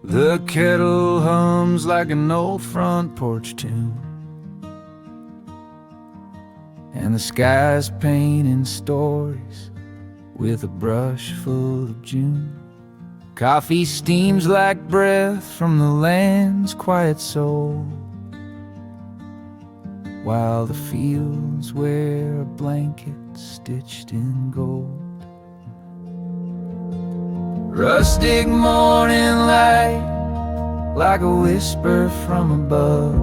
The kettle hums like an old front porch tune, and the sky's painting stories with a brush full of June. Coffee steams like breath from the land's quiet soul, while the fields wear a blanket stitched in gold. Rustic morning light, like a whisper from above,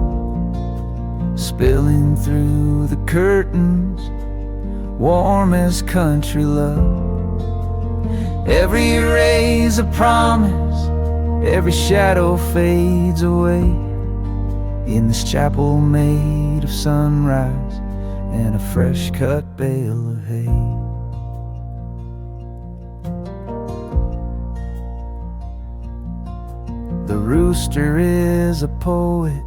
spilling through the curtains, warm as country love. Every ray's a promise, every shadow fades away, in this chapel made of sunrise and a fresh cut bale of hay. The rooster is a poet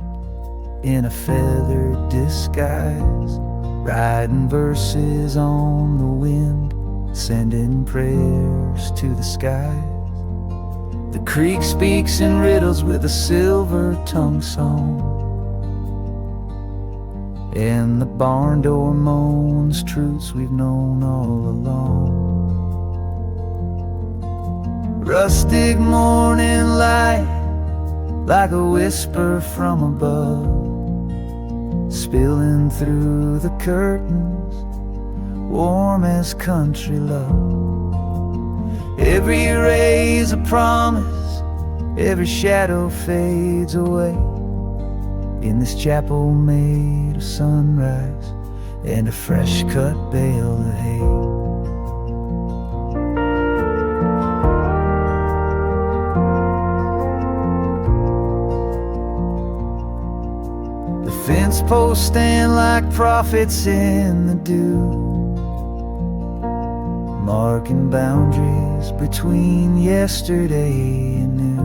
in a feathered disguise, writing verses on the wind, sending prayers to the skies. The creek speaks in riddles with a silver tongue song, and the barn door moans truths we've known all along. Rustic morning light, like a whisper from above, spilling through the curtains, warm as country love. Every ray's a promise, every shadow fades away, in this chapel made of sunrise and a fresh cut bale of hay. Fence posts stand like prophets in the dew, marking boundaries between yesterday and new.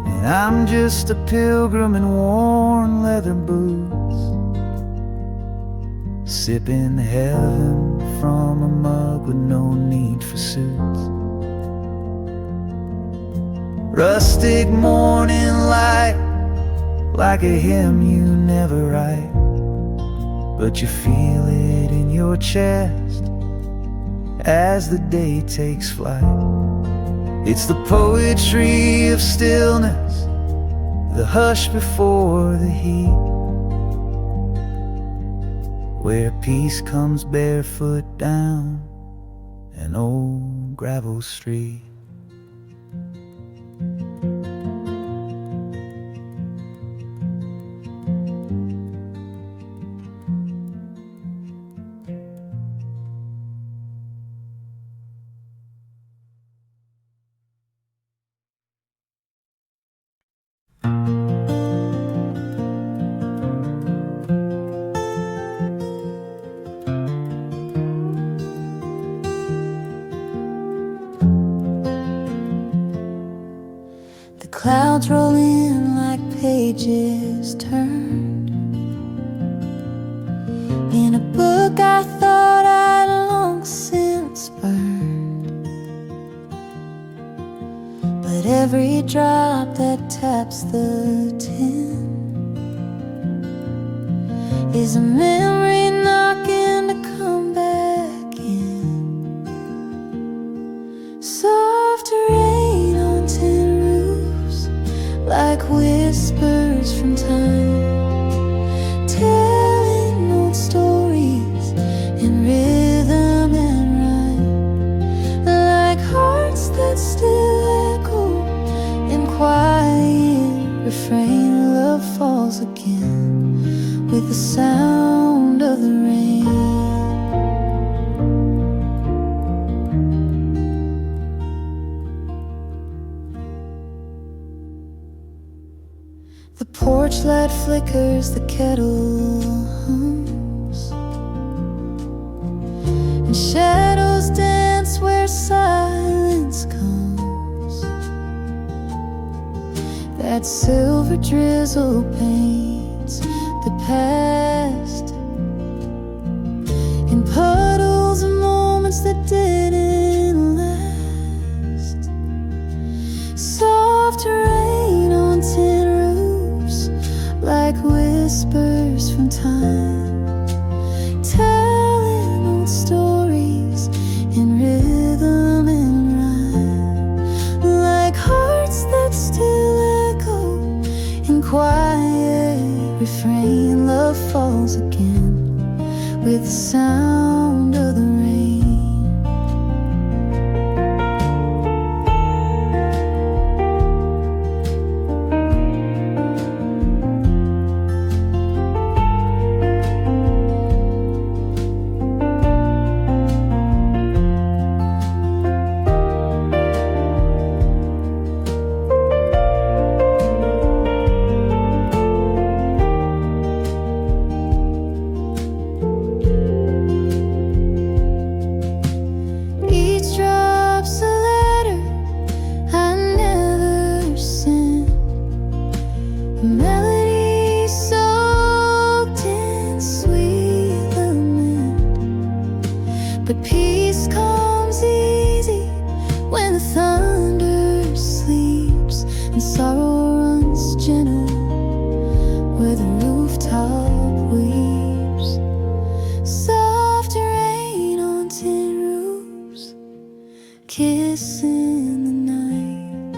And I'm just a pilgrim in worn leather boots, sipping heaven from a mug with no need for suits. Rustic morning light, like a hymn you never write, but you feel it in your chest as the day takes flight. It's the poetry of stillness, the hush before the heat, where peace comes barefoot down an old gravel street. Clouds roll in like pages turned in a book I thought I'd long since burned. But every drop that taps the tin is a memory knocking to come back in. Soft rain on tin roofs, like whispers from time, telling old stories in rhythm and rhyme, like hearts that still echo in quiet refrain. Love falls again with the sound of the rain. The porch light flickers, the kettle hums, and shadows dance where silence comes. That silver drizzle paints the past in puddles of moments that didn't last. with the sound of the rain. Each drop's a letter I never sent, a melody soaked in sweet lament. But peace comes easy when the thunder sleeps, and sorrow runs gentle where the rooftop weeps. Soft rain on tin roofs, kissing the night,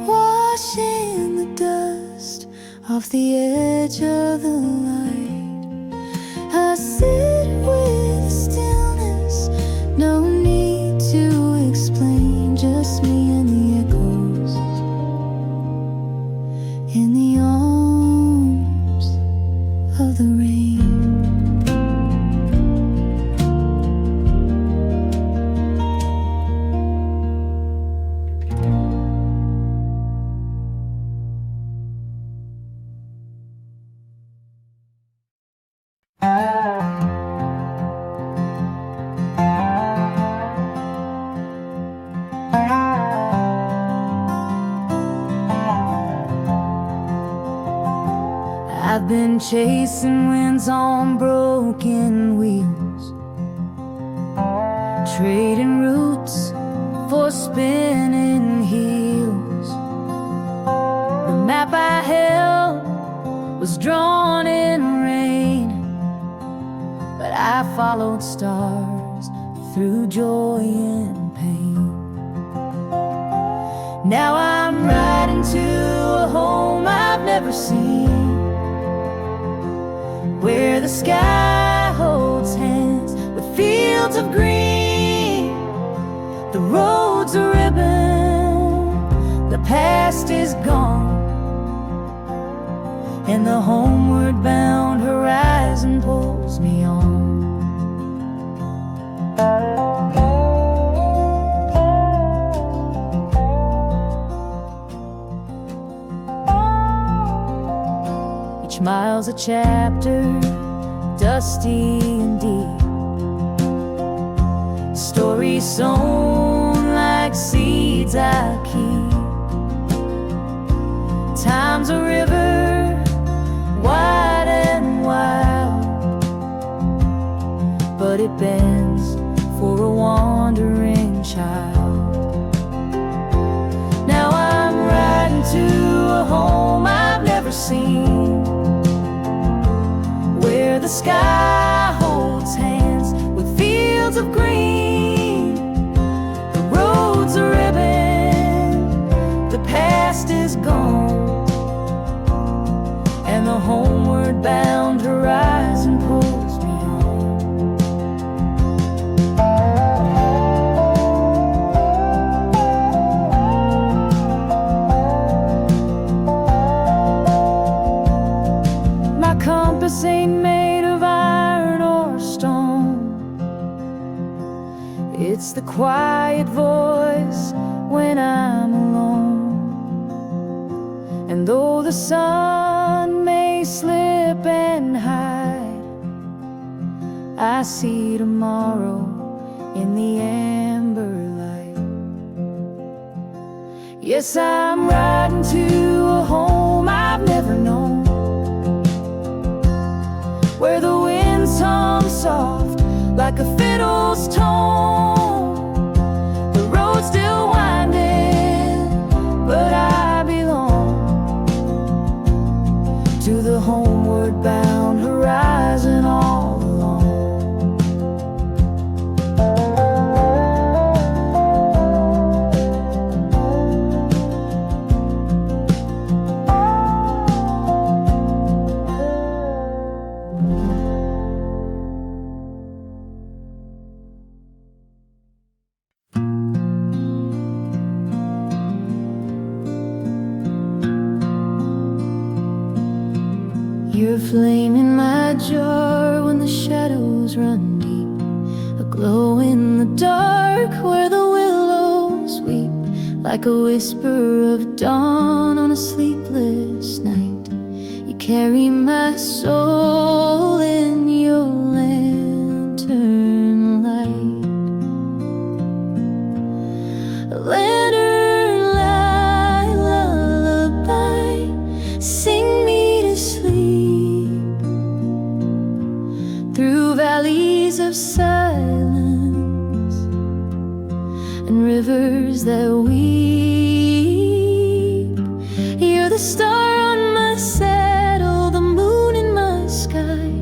washing the dust off the edge of the light. I sit with the stillness, no need to explain, just me and the echoes in the arms of the rain. I've been chasing winds on broken wheels, trading roots for spinning heels. The map I held was drawn in rain, but I followed stars through joy and pain. Now I'm riding to a home I've never seen, where the sky holds hands with fields of green. The road's a ribbon, the past is gone, and the homeward bound horizon pulls me on. Each mile's a chapter, dusty and deep, stories sown like seeds I keep. Time's a river, wide and wild, but it bends for a wandering child. Now I'm riding to a home I've never seen, where the sky holds hands with fields of green. The road's a ribbon, the past is gone, and the homeward bound horizon pulls me on. My compass ain't made of iron or stone, it's the quiet voice when I'm alone. And though the sun may slip and hide, I see tomorrow in the amber light. Yes, I'm riding to a home I've never known, where the winds hum soft like a fiddle's tone. The road's still winding, but I belong to the homeward bound horizon all along. flame in my jar when the shadows run deep, a glow in the dark where the willows weep, like a whisper of dawn on a sleepless night. You carry my soul in your lantern light. A lantern light lullaby, sing me to sleep through valleys of silence and rivers that weep. You're the star on my saddle, the moon in my sky.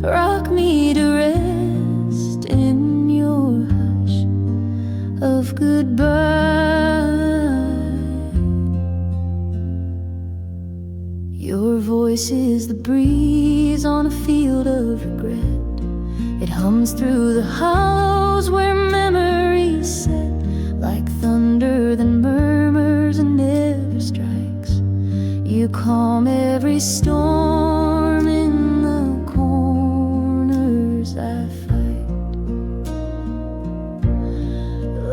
Rock me to rest in your hush of goodbye. Your voice is the breeze on a field of regret. It hums through the hollows where memories set, like thunder that murmurs and never strikes. You calm every storm in the corners I fight.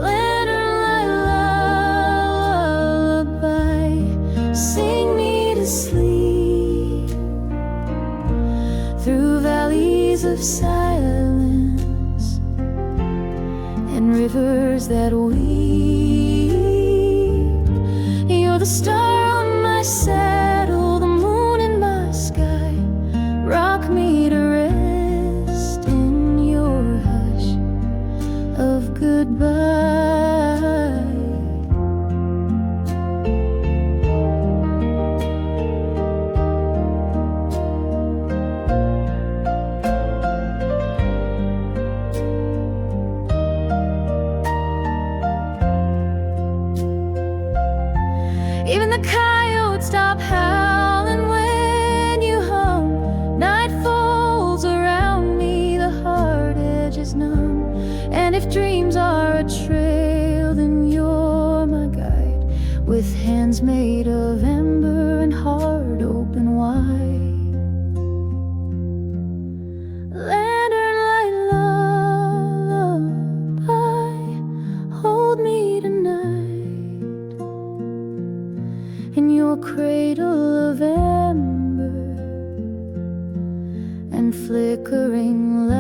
Lantern light lullaby, sing me to sleep through valleys of silence and rivers that weep. You're the star on my saddle, the moon in my sky. Rock me to rest in your hush of goodbye. Even the coyotes stop howling when you hum. Night falls around me, the hard edge is numb. And if dreams are a trail, then you're my guide, with hands made of ember and heart open wide. Lantern light lullaby, hold me tonight in your cradle of ember and flickering light.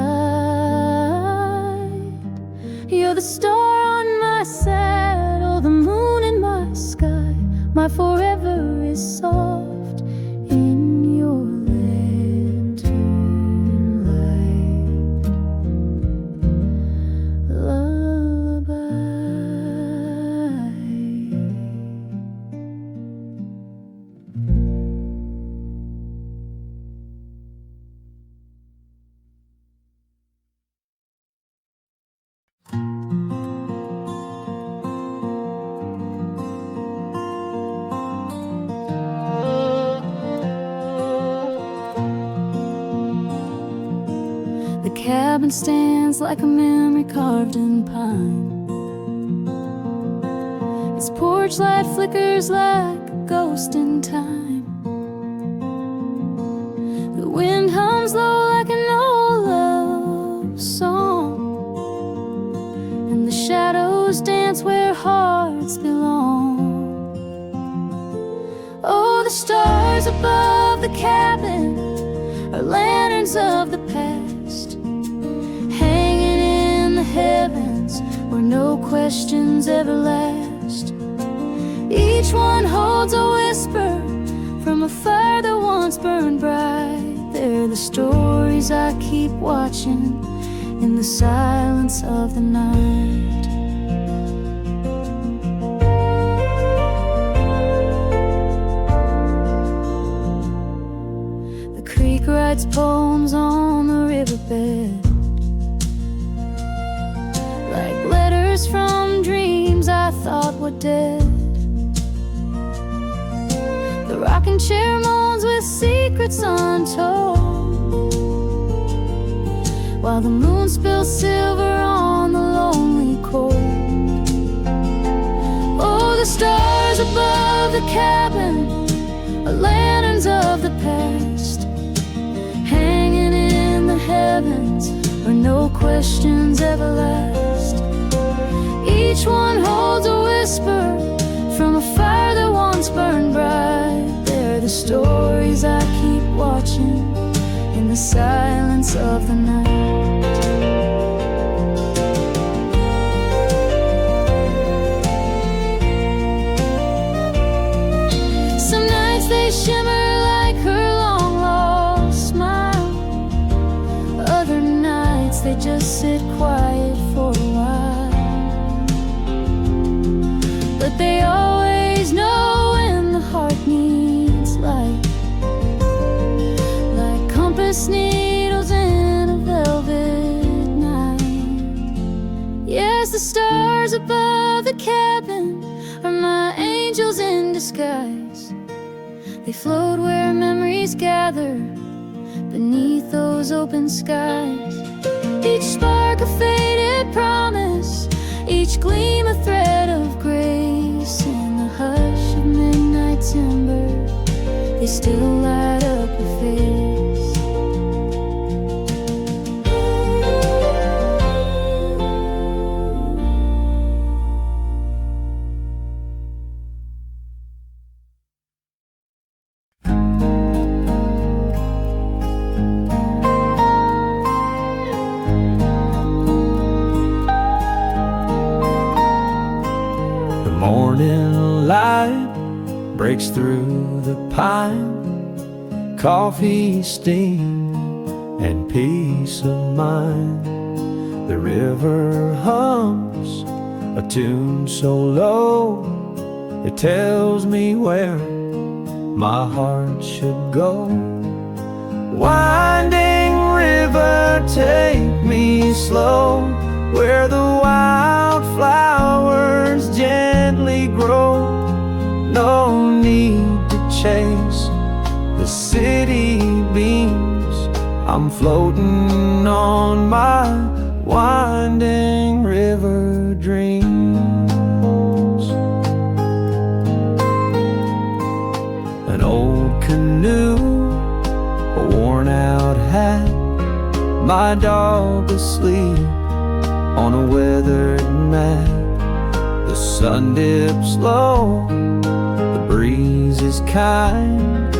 You're the star on my saddle, the moon in my sky. My forever is soft in your lantern light lullaby. The cabin stands like a memory carved in pine. Its porch light flickers like a ghost in time. The wind hums low like an old love song, and the shadows dance where hearts belong. Oh, the stars above the cabin are lanterns of the past, hanging in the heavens where no questions ever last. Each one holds a whisper from a fire that once burned bright. They're the stories I keep watching in the silence of the night. The creek writes poems on the riverbed, like letters from dreams I thought were dead. The rocking chair moans with secrets untold, while the moon spills silver on the lonely cold. Oh, the stars above the cabin are lanterns of the past, heavens where no questions ever last. Each one holds a whisper from a fire that once burned bright. They're the stories I keep watching in the silence of the night. Some nights they shimmer like her long-lost smile. Other nights they just sit quiet for a while. But they always know when the heart needs light, like compass needles in a velvet night. Yes, the stars above the cabin are my angels in disguise. They float where memories gather beneath those open skies. Each spark a faded promise, each gleam a thread of grace. In the hush of midnight timber, they still light up a face. Morning light breaks through the pine, coffee steam and peace of mind. The river hums a tune so low, it tells me where my heart should go. Winding river, take me slow, where the wildflowers gently grow. No need to chase the city beams, I'm floating on my winding river dreams. An old canoe, a worn out hat, my dog asleep on a weathered mat. The sun dips low, the breeze is kind,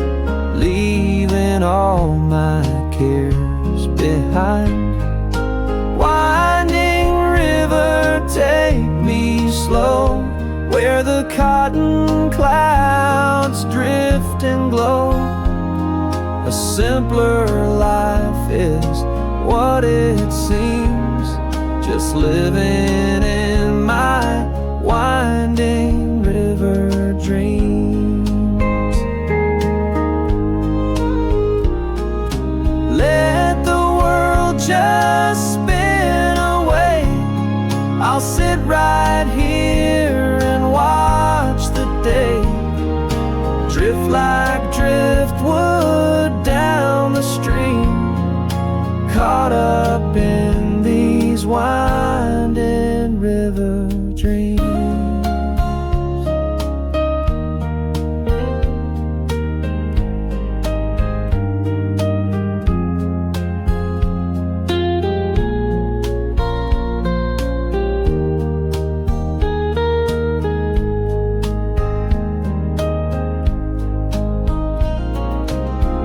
leaving all my cares behind. Winding river, take me slow, where the cotton clouds drift and glow. A simpler life is what it seems, just living in my winding river dreams. Let the world just spin away, I'll sit right here and watch the day drift like driftwood down the stream, caught up in these winding river dreams.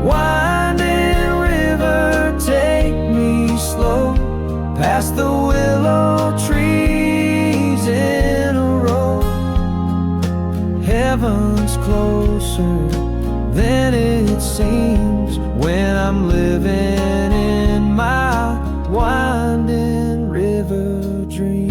Winding river, take me slow, past the willow trees in a row. Heaven's closer than it seems when I'm living in my winding river dreams.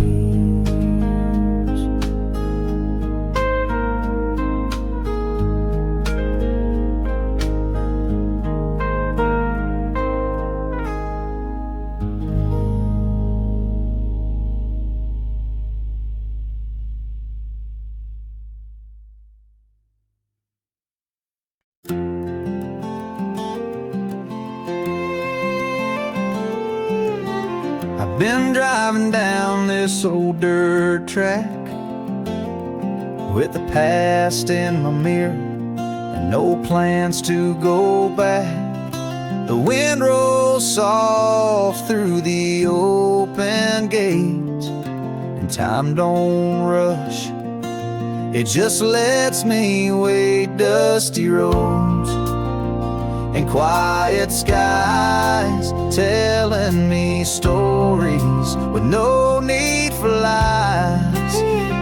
I've been driving down this old dirt track with the past in my mirror and no plans to go back. The wind rolls soft through the open gate, and time don't rush, it just lets me wade dusty roads and quiet skies, telling me stories with no need for lies.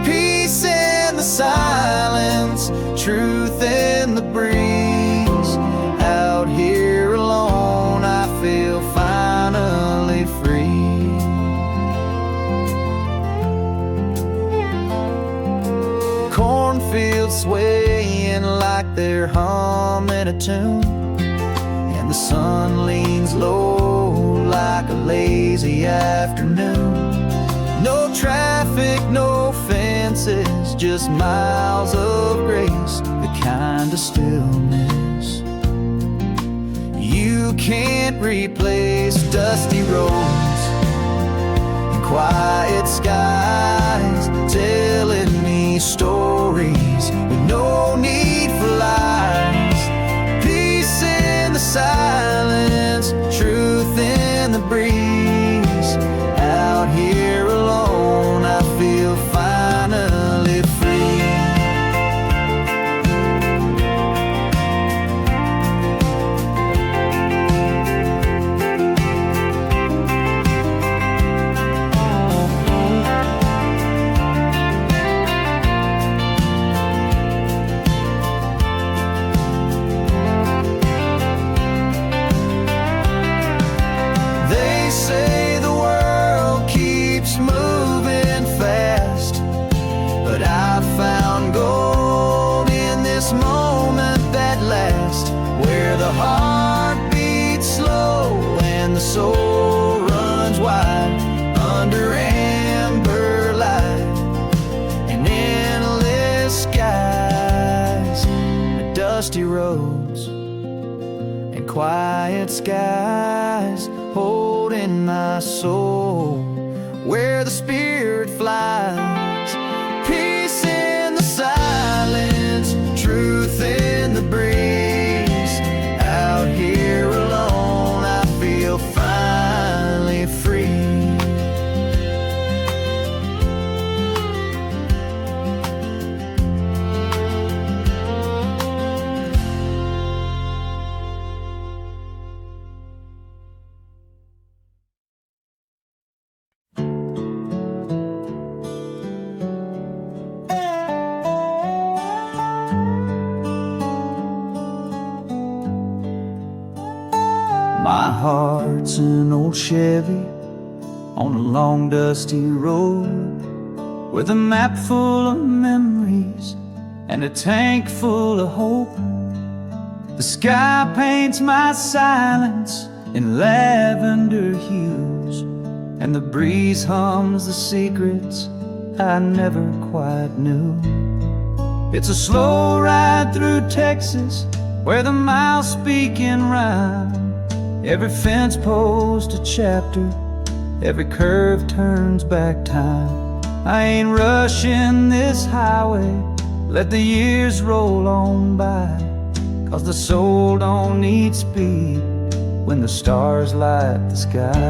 Peace in the silence, truth in the breeze. Out here alone, I feel finally free. Cornfields swaying like they're humming a tune, and the sun leans low like a lazy afternoon. No traffic, no fences, just miles of grace, the kind of stillness you can't replace. Dusty roads and quiet skies, telling me stories with no need for lies. Peace in the silence, truth in the breeze. Out here alone, I feel finally free. They say the world keeps moving fast, but I found gold in this moment that lasts, where the heart beats slow and the soul runs wide under amber light and endless skies. Dusty roads and quiet skies, holding my soul where the spirit flies. Peace in the silence, truth in the breeze. Out here alone, I feel finally free. My heart's an old Chevy on a long dusty road, with a map full of memories and a tank full of hope. The sky paints my silence in lavender hues, and the breeze hums the secrets I never quite knew. It's a slow ride through Texas, where the miles speak in rhyme. Every fence post a chapter, every curve turns back time. I ain't rushing this highway, let the years roll on by, 'cause the soul don't need speed when the stars light the sky.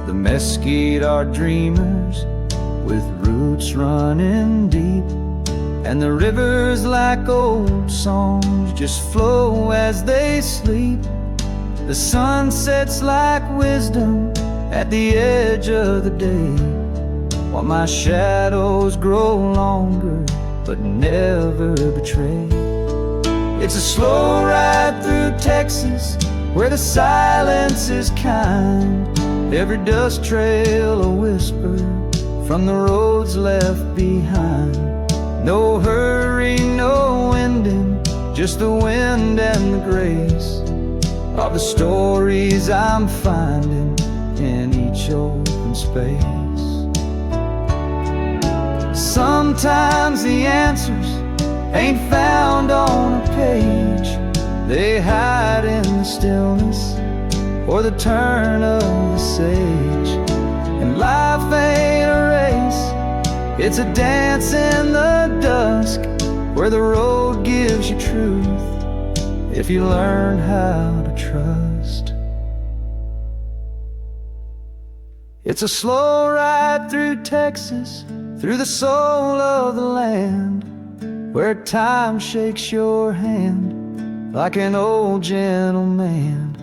The mesquite are dreamers with roots running deep, and the rivers like old songs just flow as they sleep. The sun sets like wisdom at the edge of the day, while my shadows grow longer but never betray. It's a slow ride through Texas, where the silence is kind. Every dust trail a whisper from the roads left behind. No hurry, no ending, just the wind and the grace of the stories I'm finding in each open space. Sometimes the answers ain't found on a page, they hide in the stillness or the turn of the sage. And life ain't a race, it's a dance in the dusk, where the road gives you truth if you learn how to trust. It's a slow ride through Texas, through the soul of the land, where time shakes your hand like an old gentleman.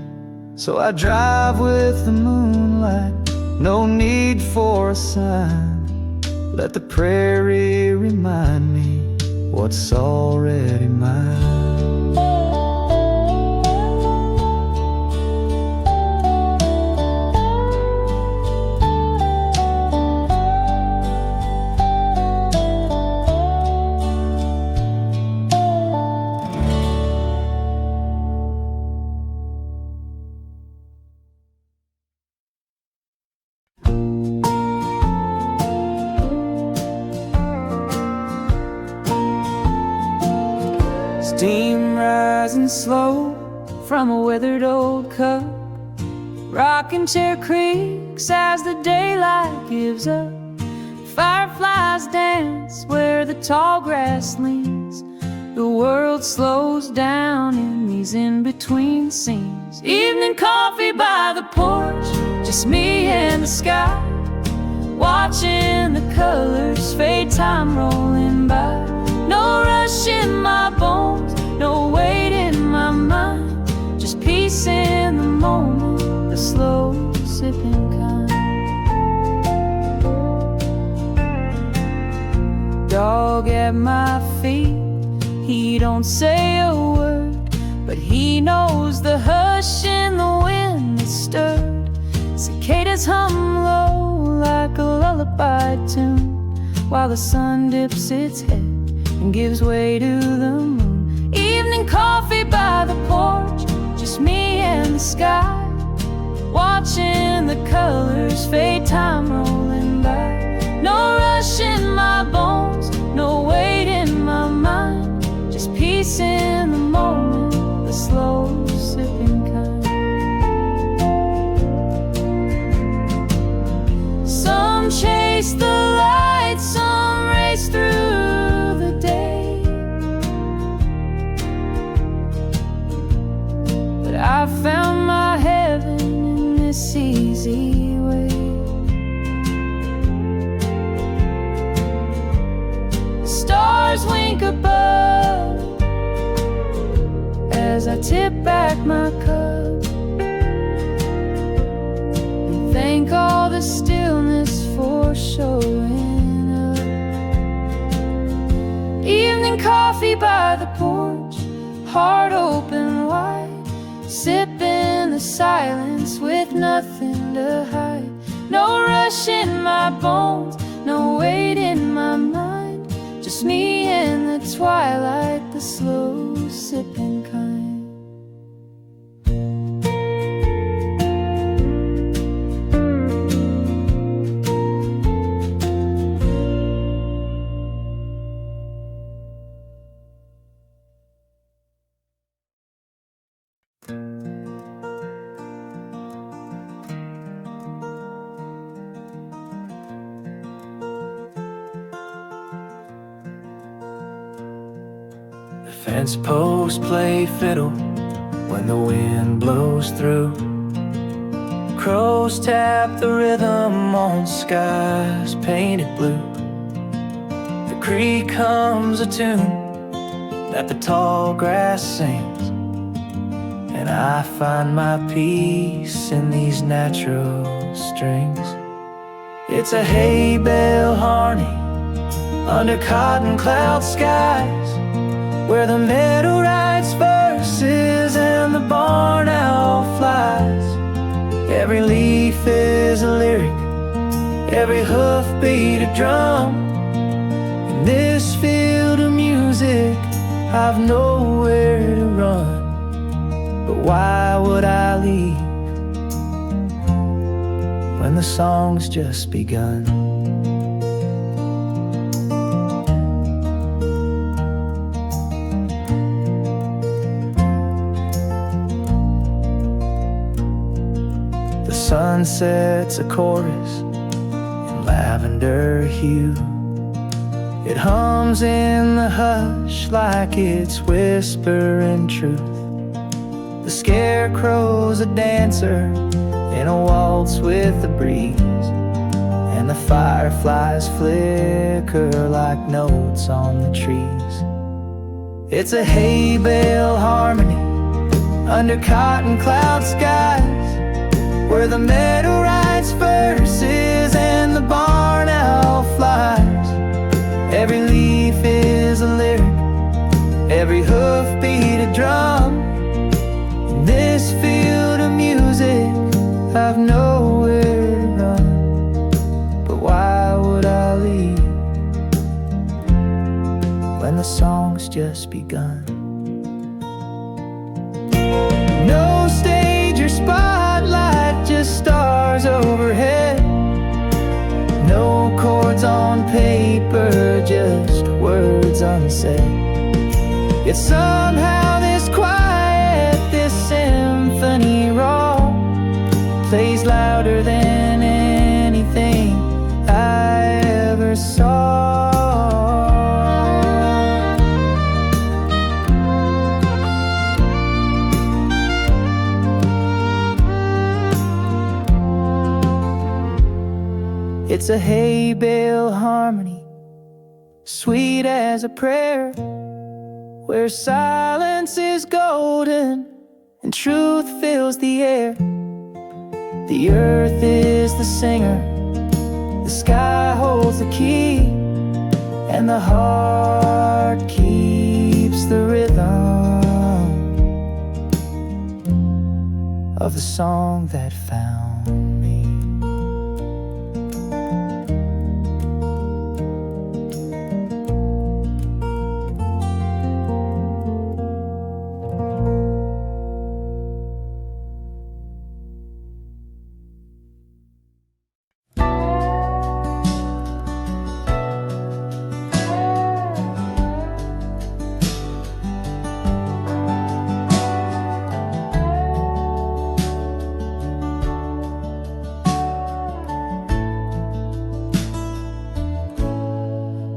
So I drive with the moonlight, no need for a sign. Let the prairie remind me what's already mine. Steam rising slow from a withered old cup, rocking chair creaks as the daylight gives up. Fireflies dance where the tall grass leans. The world slows down in these in-between scenes. Evening coffee by the porch, just me and the sky, watching the colors fade, time rolling by. No rush in my bones, no weight in my mind, just peace in the moment, the slow sipping kind. Dog at my feet, he don't say a word, but he knows the hush in the wind that stirred. Cicadas hum low like a lullaby tune, while the sun dips its head and gives way to the moon. Evening coffee by the porch, just me and the sky, watching the colors fade, time rolling by. No rush in my bones, no weight in my mind, just peace in the moment, the slow sipping kind. Some chase the light, some race through the day, but I found my heaven in this easy way. The stars wink above as I tip back my cup and thank all the stillness for showing up. Evening coffee by the porch, heart open wide, sipping the silence with nothing to hide. No rush in my bones, no weight in my mind, just me in the twilight, the slow sipping kind. Fence posts play fiddle when the wind blows through. Crows tap the rhythm on skies painted blue. The creek hums a tune that the tall grass sings, and I find my peace in these natural strings. It's a hay bale harney under cotton cloud skies, where the meadow writes verses and the barn owl flies. Every leaf is a lyric, every hoofbeat a drum. In this field of music, I've nowhere to run. But why would I leave when the song's just begun? Sunset's a chorus in lavender hue. It hums in the hush like it's whispering truth. The scarecrow's a dancer in a waltz with the breeze, and the fireflies flicker like notes on the trees. It's a hay bale harmony under cotton cloud skies, where the meadow writes verses and the barn owl flies. Every leaf is a lyric, every hoof beat a drum. In this field of music, I've nowhere to run. But why would I leave when the song's just begun? No stage or spotlight, just stars overhead. No chords on paper, just words unsaid. Yet somehow this quiet, this symphony raw, plays louder than anything I ever saw. It's a hay bale harmony, sweet as a prayer, where silence is golden and truth fills the air. The earth is the singer, the sky holds the key, and the heart keeps the rhythm of the song that found me.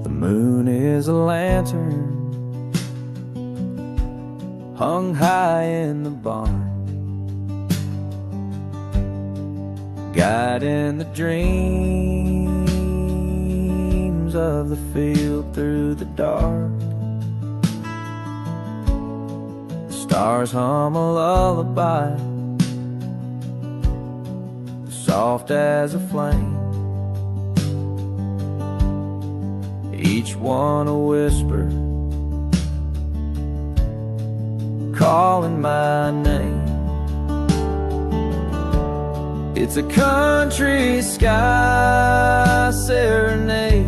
Moon is a lantern hung high in the barn, guiding the dreams of the field through the dark. The stars hum a lullaby, soft as a flame, each one a whisper calling my name. It's a country sky serenade,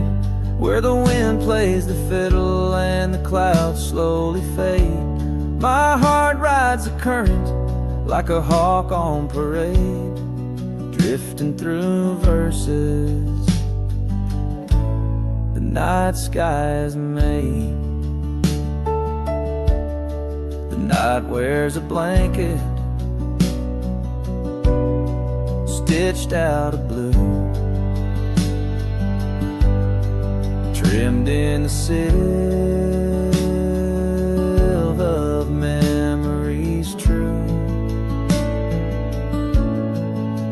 where the wind plays the fiddle and the clouds slowly fade. My heart rides the current like a hawk on parade, drifting through verses the night sky has made. The night wears a blanket stitched out of blue, trimmed in the silver of memories true.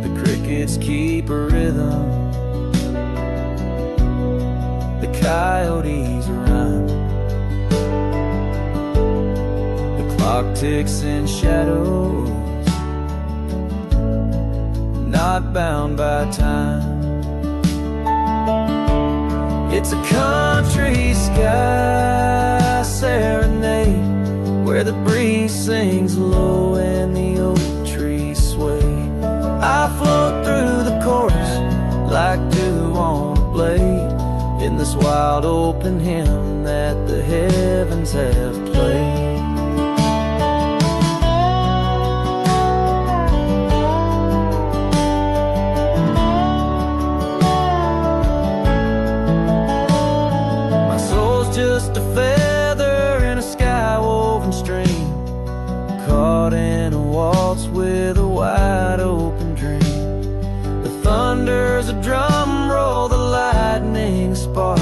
The crickets keep a rhythm, the coyotes run, the clock ticks in shadows, not bound by time. It's a country sky serenade, where the breeze sings low and the oak trees sway. I float through the chorus like dew on a blade, in this wild open hymn that the heavens have played. Just a feather in a sky-woven stream, caught in a waltz with a wide open dream. The thunder's a drum roll, the lightning spark,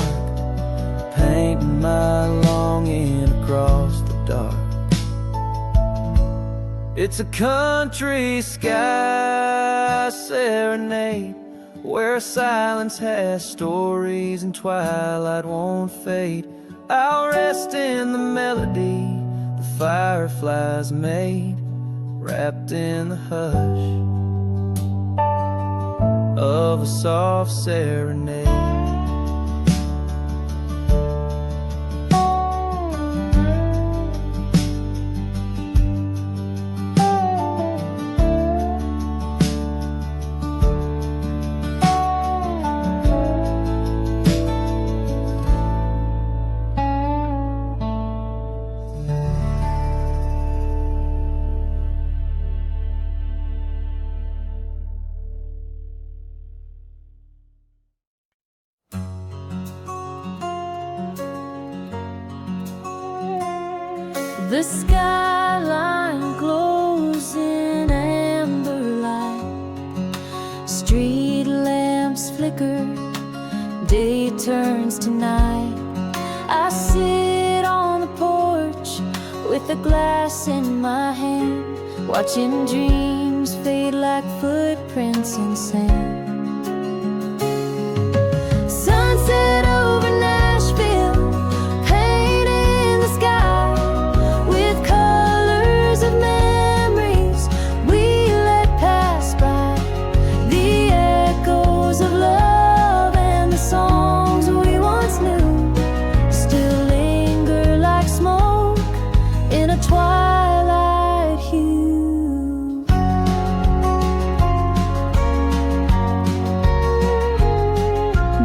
It's a country sky serenade, where silence has stories and twilight won't fade. I'll rest in the melody the fireflies made, wrapped in the hush of a soft serenade. The skyline glows in amber light, street lamps flicker, day turns to night. I sit on the porch with a glass in my hand, watching dreams fade like footprints in sand. Sunset over Nashville, painting the sky with colors of memories we let pass by. The echoes of love and the songs we once knew still linger like smoke in a twilight hue.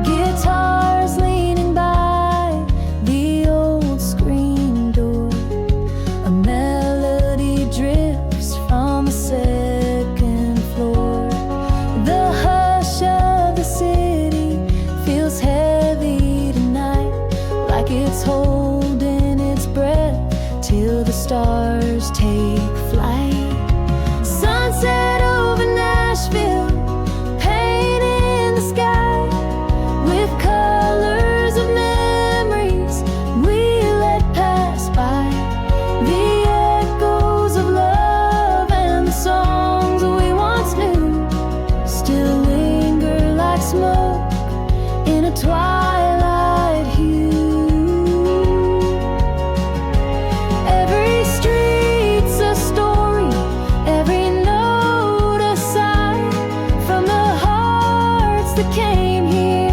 Guitars leaning by the old screen door, a melody drifts from the second floor. The hush of the city feels heavy tonight, like it's holding its breath till the stars take flight. Sunset over Nashville, painting the sky with colors of memories we let pass by. The echoes of love and the songs we once knew still linger like smoke in a twilight hue. Every street's a story, every note a sigh, from the hearts that came here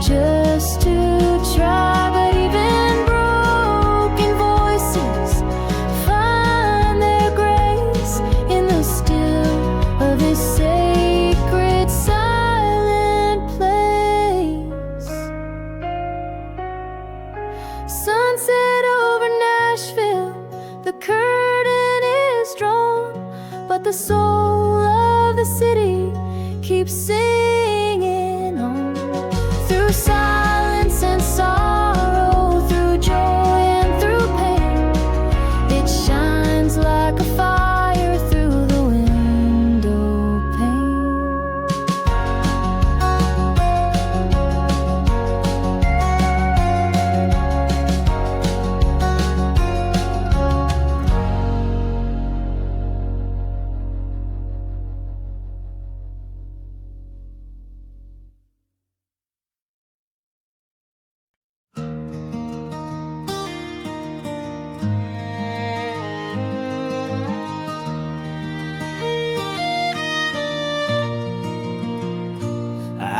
just to try. But even broken voices find their grace in the still of this sacred silent place. Sunset over Nashville, the curtain is drawn, but the soul of the city keeps singing on. Through silence and sorrow, through joy and through pain, it shines like a fire through the window pane.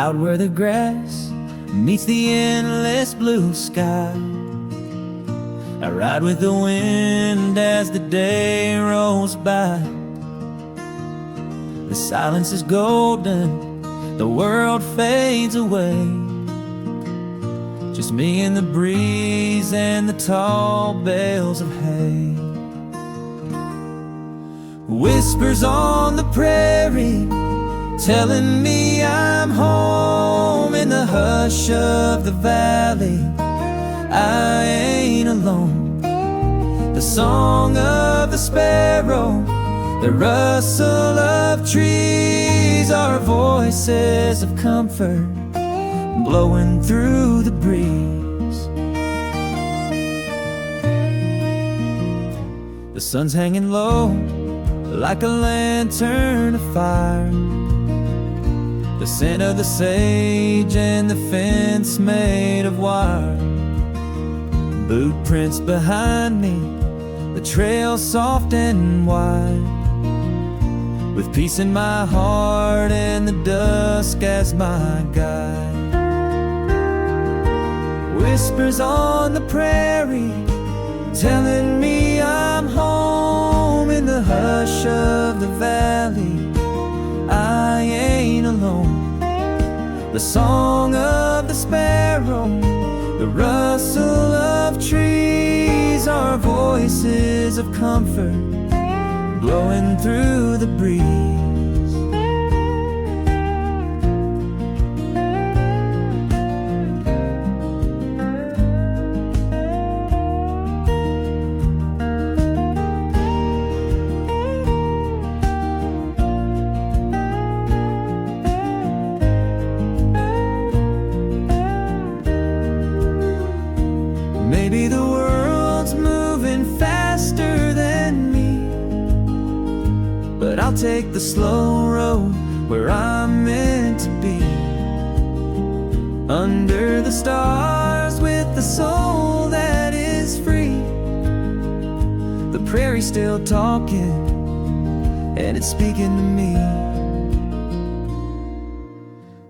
Out where the grass meets the endless blue sky, I ride with the wind as the day rolls by. The silence is golden, the world fades away, just me and the breeze and the tall bales of hay. Whispers on the prairie telling me I'm home. In the hush of the valley, I ain't alone. The song of the sparrow, the rustle of trees, are voices of comfort blowing through the breeze. The sun's hanging low like a lantern of fire. The scent of the sage and the fence made of wire. Boot prints behind me, the trail soft and wide, with peace in my heart and the dusk as my guide. Whispers on the prairie, telling me I'm home. In the hush of the valley, I ain't alone. The song of the sparrow, the rustle of trees, are voices of comfort blowing through the breeze. Maybe the world's moving faster than me, but I'll take the slow road where I'm meant to be. Under the stars with the soul that is free. The prairie's still talking, and it's speaking to me.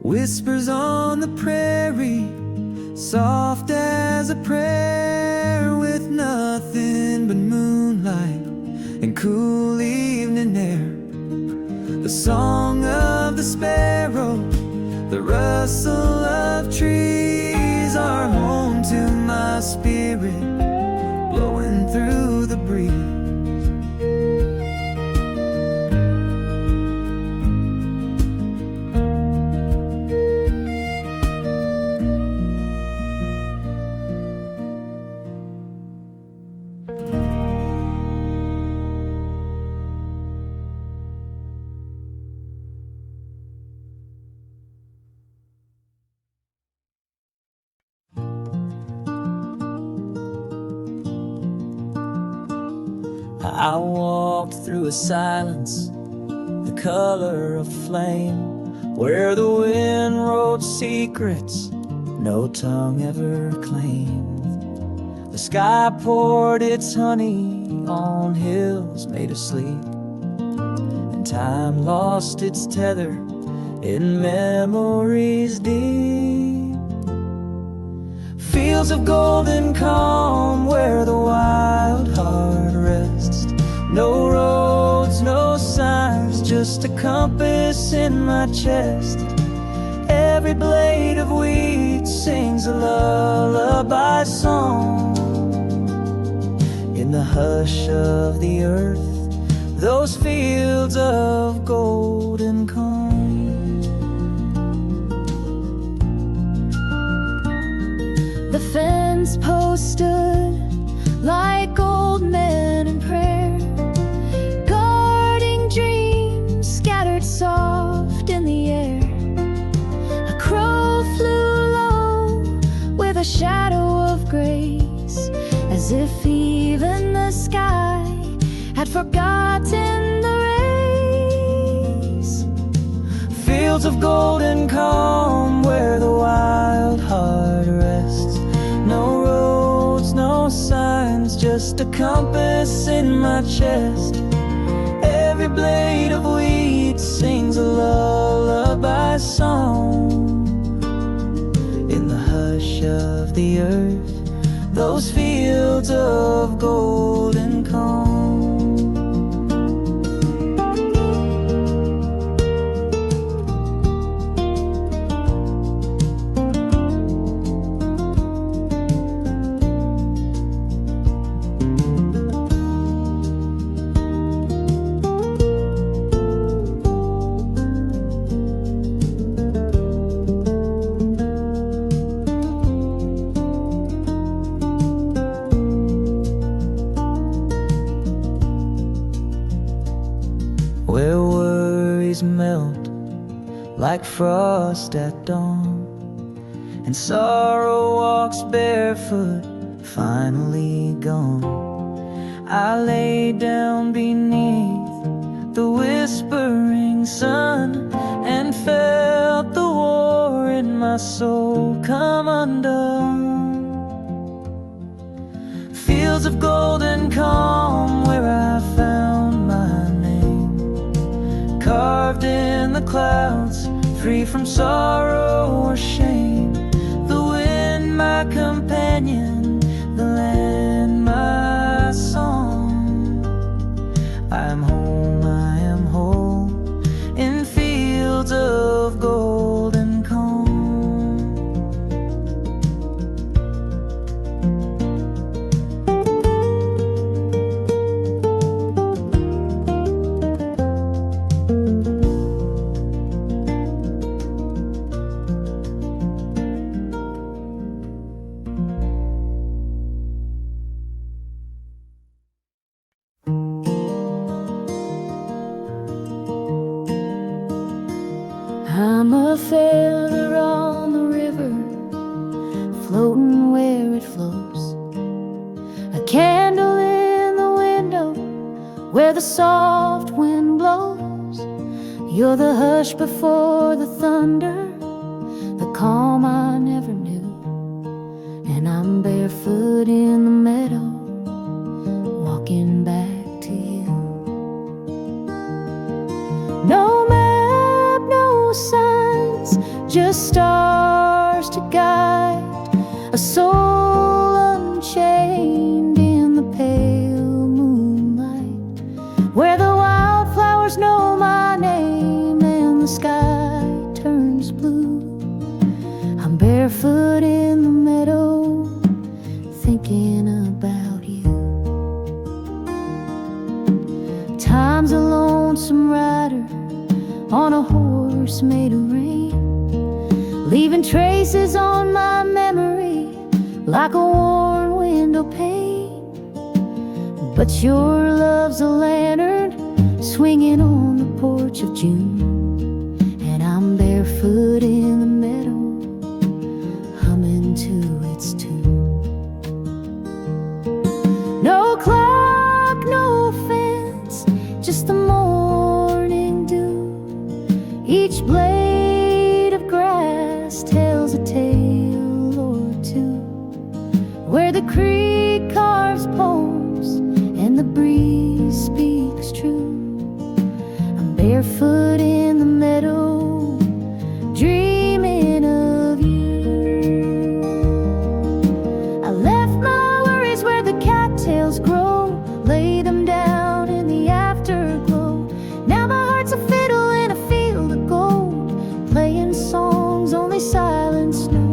Whispers on the prairie, soft as a prayer, with nothing but moonlight and cool evening air. The song of the sparrow, the rustle of trees, are home to my spirit, blowing through the breeze. I walked through a silence, the color of flame, where the wind wrote secrets no tongue ever claimed. The sky poured its honey on hills made of sleep, and time lost its tether in memories deep. Fields of golden calm where the wild heart rests. No roads, no signs, just a compass in my chest. Every blade of wheat sings a lullaby song. In the hush of the earth, those fields of golden calm. The fence post stood like old men in prayer, guarding dreams scattered soft in the air. A crow flew low with a shadow of grace, as if even the sky had forgotten the race. Fields of golden calm where the wild heart rests. No roads, no signs, just a compass in my chest. Every blade of wheat sings a lullaby song. In the hush of the earth, those fields of golden calm. Where worries melt like frost at dawn, and sorrow walks barefoot, finally gone. I lay down beneath the whispering sun and felt the war in my soul come undone. Fields of golden calm where I found my name, carved in the clouds, free from sorrow or shame. The wind my companion, the land my song. I am whole in fields of golden calm. I'm a feather on the river, floating where it flows, a candle in the window where the soft wind blows. You're the hush before the thunder, the calm I never knew. And I'm barefoot in the meadow, walking back to you. No map, no signs, just stars to guide a soul unchained in the pale moonlight, where the wildflowers know my name and the sky turns blue. I'm barefoot in the meadow, thinking about you. Time's a lonesome rider on a horse made of rain, leaving traces on my memory like a worn window pane. But your love's a lantern swinging on the porch of June, and I'm barefoot in the meadow, humming to its tune. No clock, no fence, just the morning dew. Each blade of grass tells a tale or two, where the creek carves poems and the breeze speaks true. I'm barefoot in the meadow, dreaming of you. I left my worries where the cattails grow, lay them down in the afterglow. Now my heart's a fiddle in a field of gold, playing songs only silence knows.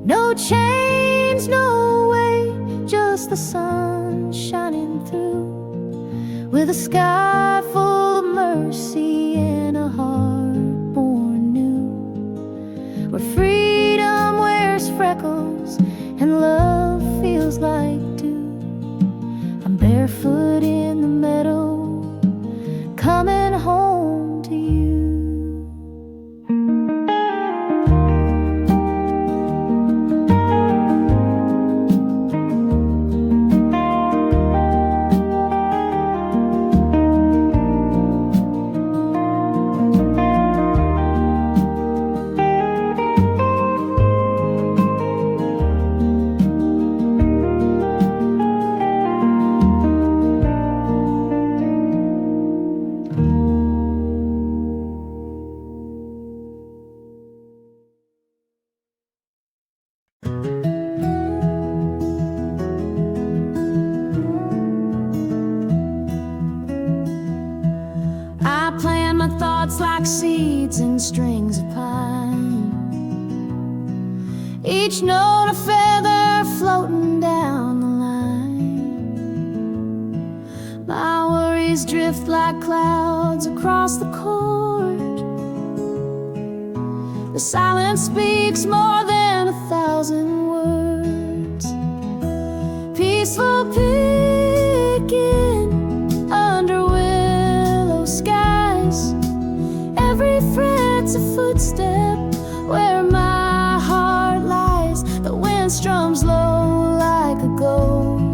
No chains, no way, just the sun shining through, with a sky full of mercy and a heart born new, where freedom wears freckles and love feels like dew. I'm barefoot in the meadow, coming home to you. I plant my thoughts like seeds in strings of pine, each note a feather floating down the line. My worries drift like clouds across the court. The silence speaks more than 1,000 words. Peaceful picking under willow skies, every fret's a footstep where my heart lies. The wind strums low like a ghost.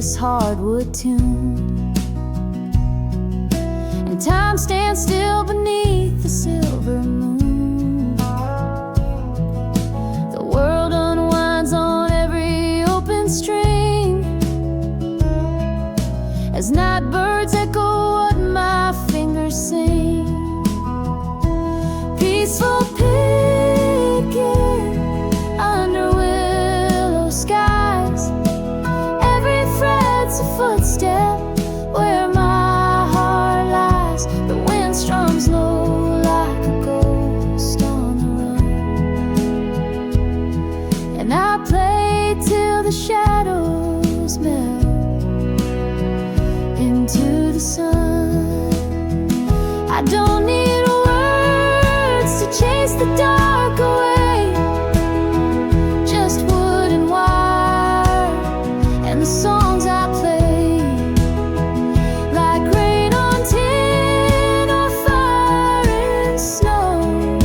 this hardwood tune, and time stands still beneath the silver moon. The world unwinds on every open string as night birds echo what my fingers sing. Peaceful picking under willow skies, every fret's a footstep where my heart lies. The wind strums low like a ghost on the run, and I play till the shadows melt into the sun. I don't need words to chase the dark away, just wood and wire and the songs I play, like rain on tin or fire in snow.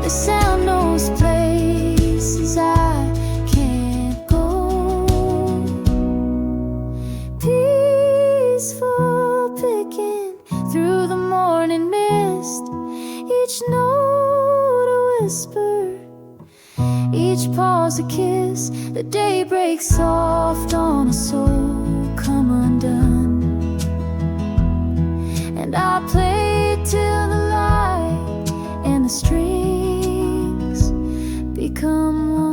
The sound knows places I can't go. Peaceful picking through the morning mist, each note a whisper, each pause a kiss. The day breaks soft on a soul come undone, and I play till the light and the strings become one.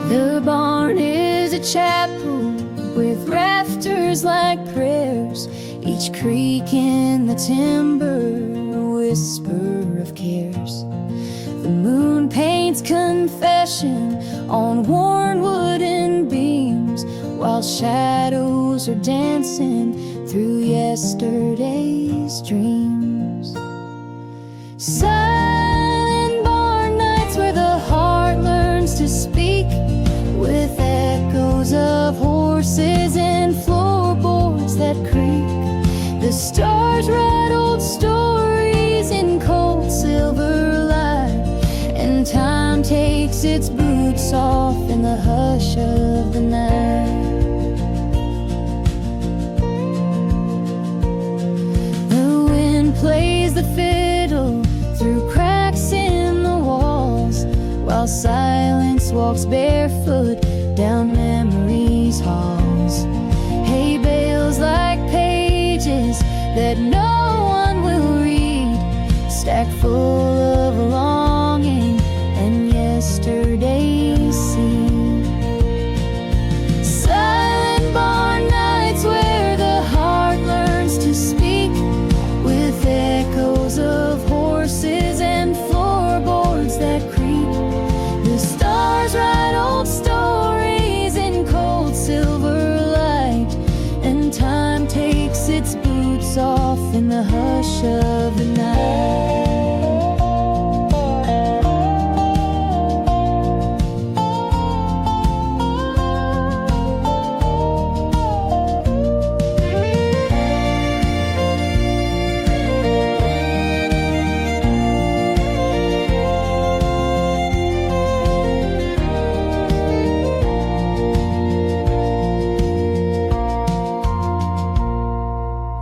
The barn is a chapel with rafters like prayers, each creak in the timber a whisper of cares. The moon paints confession on worn wooden beams, while shadows are dancing through yesterday's dreams. Silent barn nights where the heart learns to speak, with echoes of horses and floorboards that creak. The stars write old stories in cold silver light, and time takes its boots off in the hush of the night. The wind plays the fiddle through cracks in the walls, while silence walks barefoot down memory's halls. Hay bales like pages that no one will read, stacked full of longing and yesterday's seed. Silent barn nights where the heart learns to speak, with echoes of horses and floorboards that creak. The stars write old stories in cold silver light, and time takes its boots off in the hush of the night.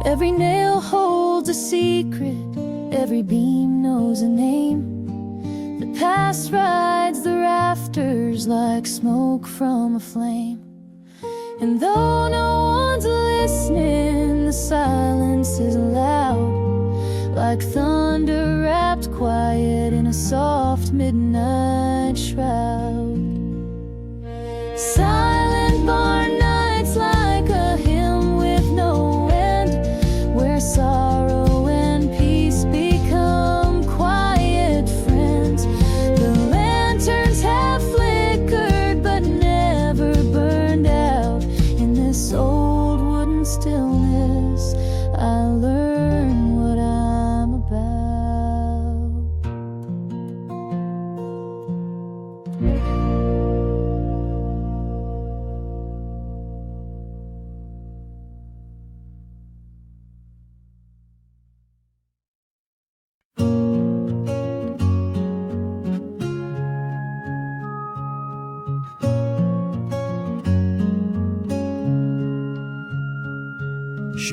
Every nail holds a secret, every beam knows a name. The past rides the rafters like smoke from a flame, and though no one's listening, the silence is loud, like thunder wrapped quiet in a soft midnight shroud. Silent barn nights like a hymn with no end, where sorrow and peace become quiet friends. The lanterns have flickered but never burned out in this old wooden stillness I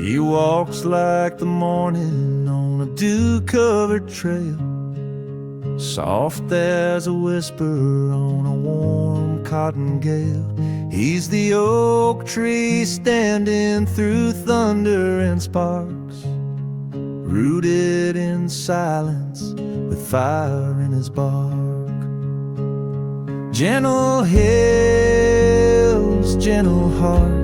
He walks like the morning on a dew-covered trail, soft as a whisper on a warm cotton gale. He's the oak tree standing through thunder and sparks, rooted in silence with fire in his bark. Gentle hills, gentle hearts,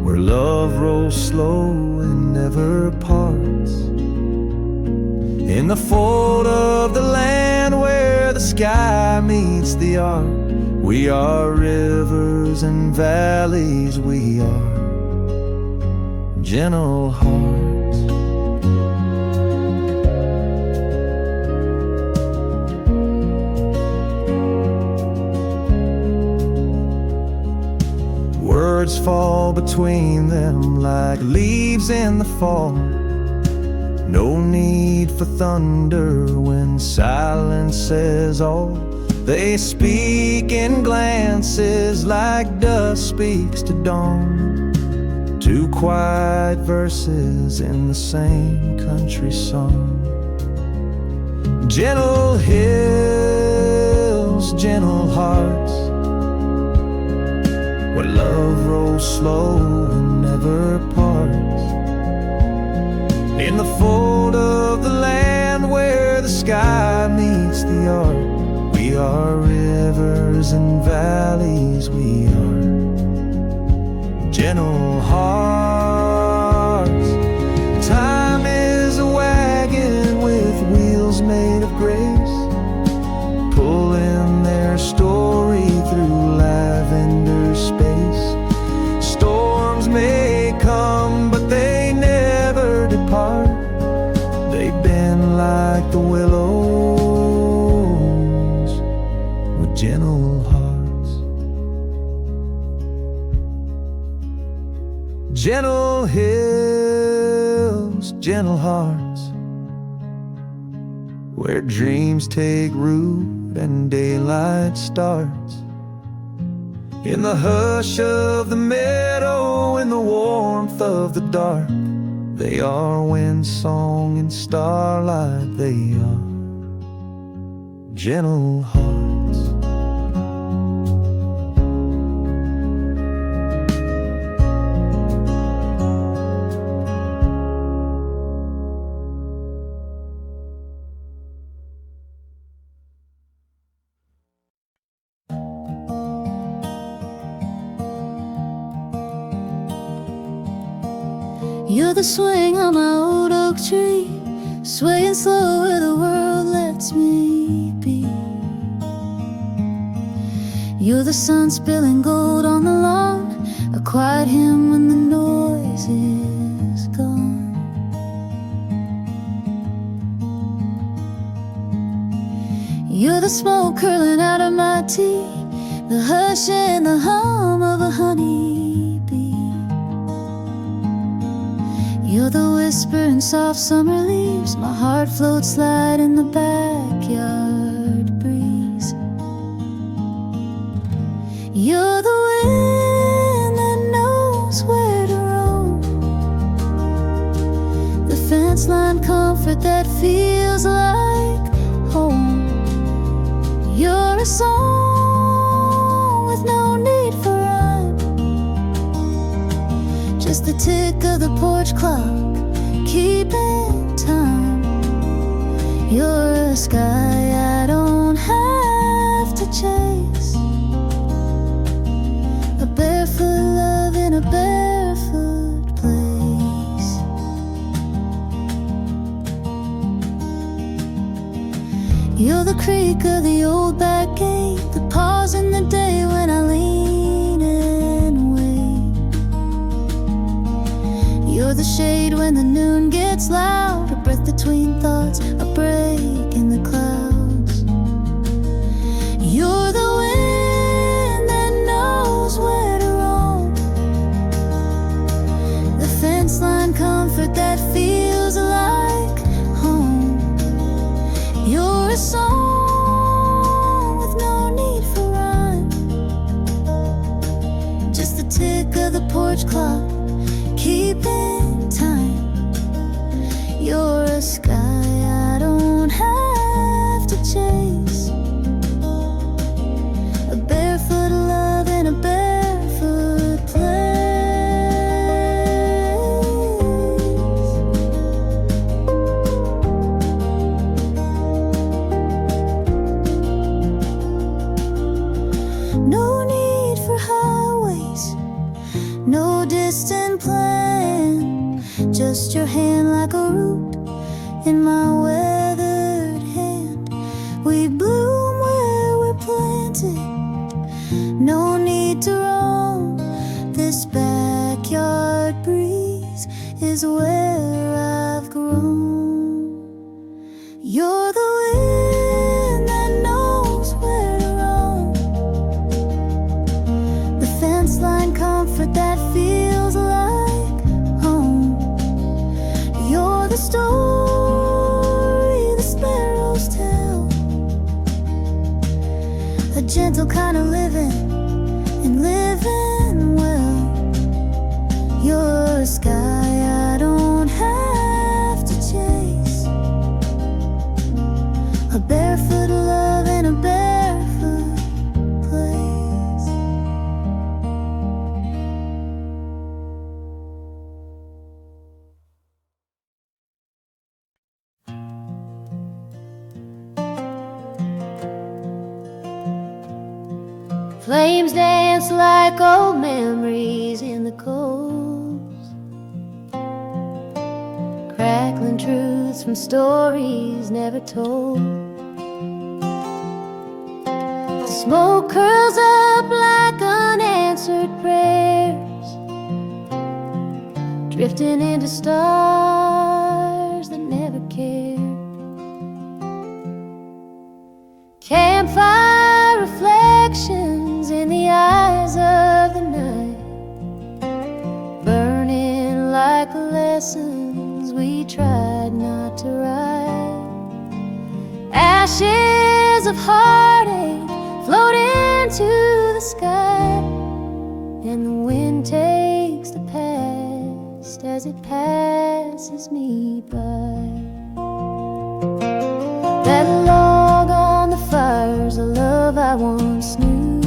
where love rolls slow and never parts. In the fold of the land where the sky meets the arc, we are rivers and valleys, we are gentle hearts. Words fall between them like leaves in the fall. No need for thunder when silence says all. They speak in glances like dusk speaks to dawn. Two quiet verses in the same country song. Gentle hills, gentle hearts, where love rolls slow and never parts. In the fold of the land where the sky meets the arc, we are rivers and valleys, we are gentle hearts. Time is a wagon with wheels made of grace, pulling their story through lavender space. Storms may come, but they never depart. They bend like the willows with gentle hearts. Gentle hills, gentle hearts, where dreams take root and daylight starts. In the hush of the meadow, in the warmth of the dark, they are wind song and starlight, they are gentle hearts. You're the swing on my old oak tree, swaying slow where the world lets me be. You're the sun spilling gold on the lawn, a quiet hymn when the noise is gone. You're the smoke curling out of my tea, the hush and the hum of a honeybee. You're the whisper in soft summer leaves, my heart floats light in the backyard breeze. You're the wind that knows where to roam, the fence line comfort that feels like home. You're a song with no need for rhyme, just the tick of the porch clock keeping time. You're a sky I don't have to chase, a barefoot love in a barefoot place. You're the creak of the old back gate, the pause in the day when I lean and wait. You're the shade when the noon gets loud, a breath between thoughts, a break in the clouds. You're the wind that knows where to roam, the fence line comfort that feels like home. You're a song with no need for rhyme, just the tick of the porch clock trust your hand like a root in my weathered hand. We bloom where we're planted, no need to roam. This backyard breeze is where I've grown. You're the wind that knows where to roam, the fence line comfort that feels like home. You're the story the sparrows tell, a gentle kind of living and living well. You're a sky I don't have to chase, a barefoot love in a barefoot place. Flames dance like old memories in the coals, crackling truths from stories never told. Smoke curls up like unanswered prayers, drifting into stars that never cared. Campfire reflections in the eyes of the night, burning like lessons we tried not to write. Ashes of heartache float into the sky, and the wind takes the past as it passes me by. That log on the fire's a love I once knew,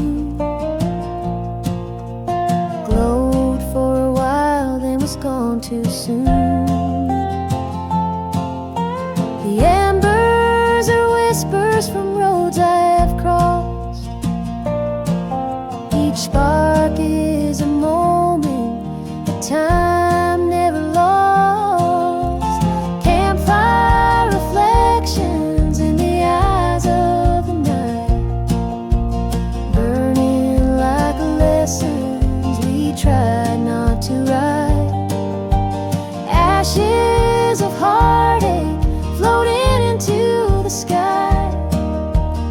glowed for a while then was gone too soon. The embers are whispers from roads I have crossed, each spark is a moment, a time never lost. Campfire reflections in the eyes of the night, burning like lessons we tried not to write. Ashes of heartache floating into the sky,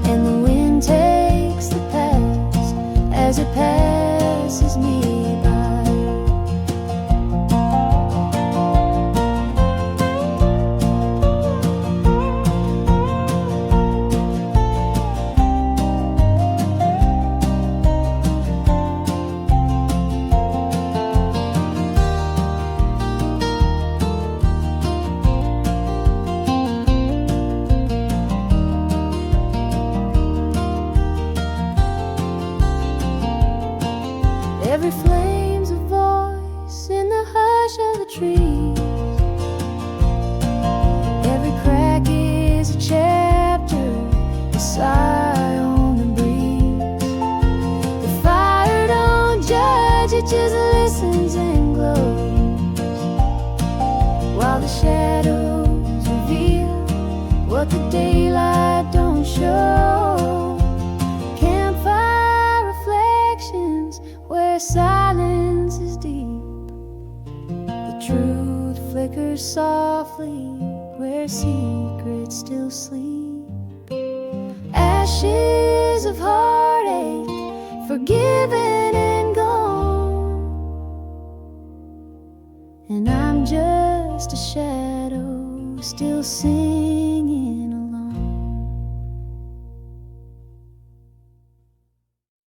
and the wind takes the past as it passes me by. Every flame's a voice in the hush of the trees, every crack is a chapter, a sigh on the breeze. The fire don't judge, it just listens and glows, while the shadows reveal what the daylight don't show. Campfire reflections where silence is deep, the truth flickers softly where secrets still sleep. Ashes of heartache forgiven and gone, and I'm just a shadow still singing